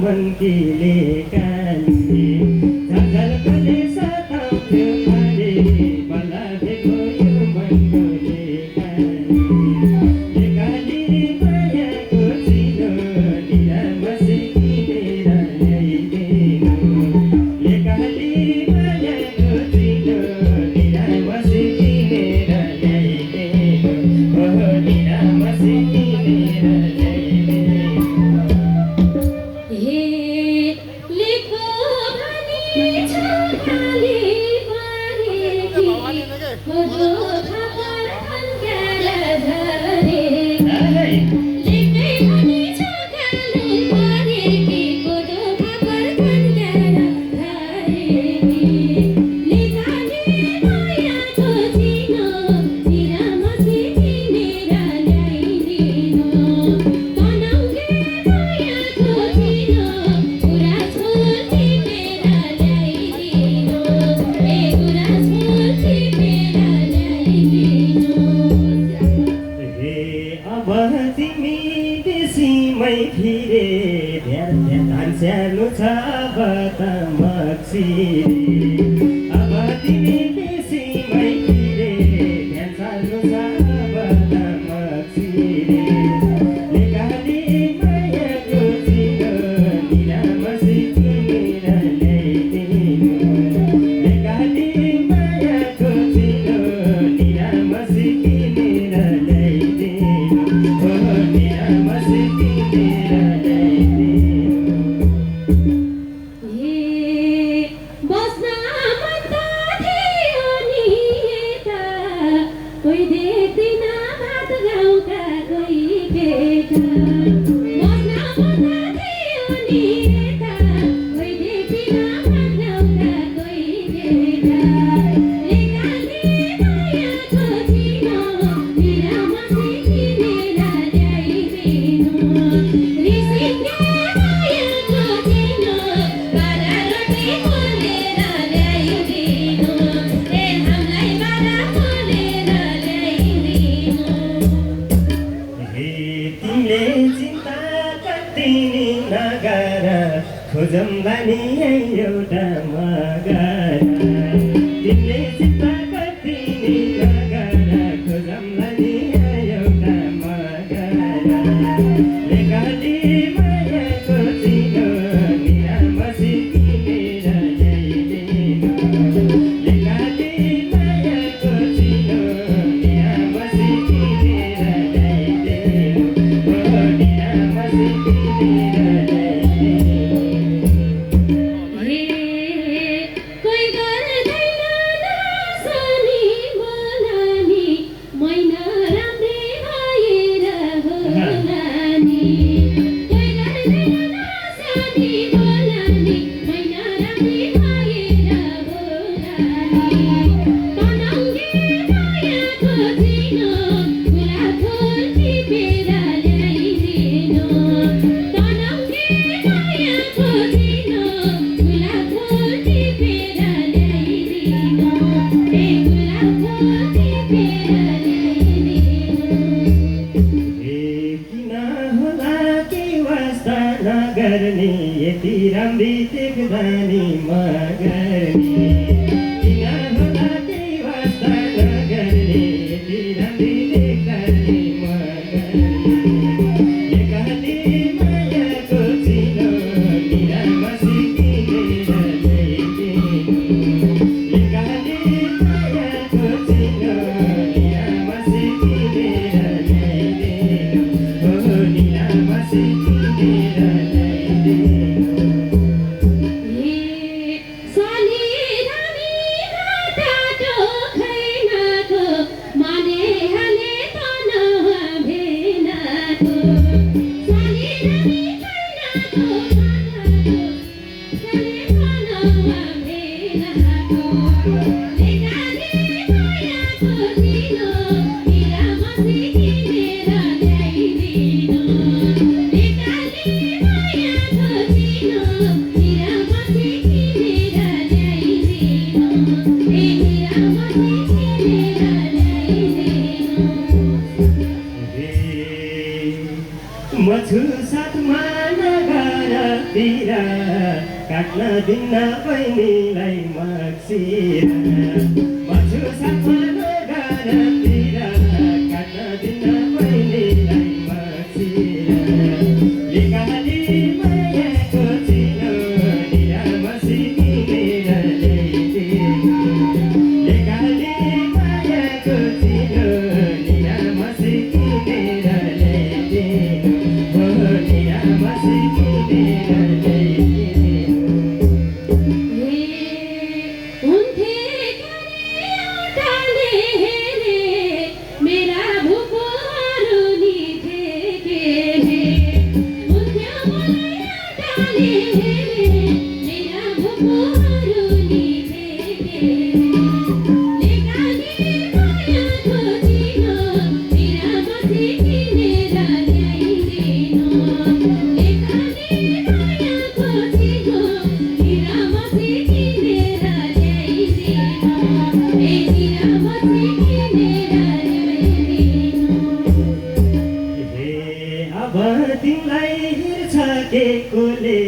मनकीले काली झलकले सताउँथ्यो खाली बल्ल देखो यो मनको लेकाली मायाको चिनो निरामसी किनेर ल्याइदिनु लेकाली मायाको चिनो निरामसी किनेर ल्याइदिनु ओहो निरामसी किनेर फिरे धान्स्यानु छ बतमक्सिरे अब तिमी बेसीमै फिरे ध्यान छ बतमक्सिरे लेकाली मायाको चिनो निरामसी किनेर ल्याइदिनु लेकाली मायाको चिनो निरामसी किनेर ल्याइदिनु ओहो निरामसी खोजौँला नि एउटा मगर तिमीले चिन्ता कति नि नगर खोजौँला नि एउटा मगर लेकाली मायाको चिनो निरामसी किनेर ल्याइदिनु लेकाली मायाको चिनो निरामसी किनेर ल्याइदिनु ओहो निरामसी किनेर Thank you. दिन्न बहिनीलाई मक्सिर मछु साथमा नगरतिर काट्न दिन्न बहिनीलाई मक्सिर लेकाली मायाको चिनो निरामसी किनेर ल्याइदिनु लेकाली मायाको चिनो निरामसी किनेर ल्याइदिनु हो निरामसी किनेर ल्याइदिनु हुन्थे डाले हेरे मेरा भुपहरू नि के हुन्थ्यो मलाई डाले हेरे मेरा भुपहरू नि लेकाली मायाको चिनो निरामसी किनेर ल्याइदिनु लेकाली मायाको चिनो निरामसी किनेर ल्याइदिनु निरामसी किनेर ल्याइदिनु हे अब तिमीलाई हेर्छ के कोले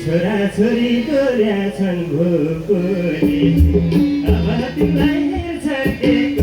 छोराछोरी डोर्या छन् भोकोले अब तिमीलाई हेर्छ के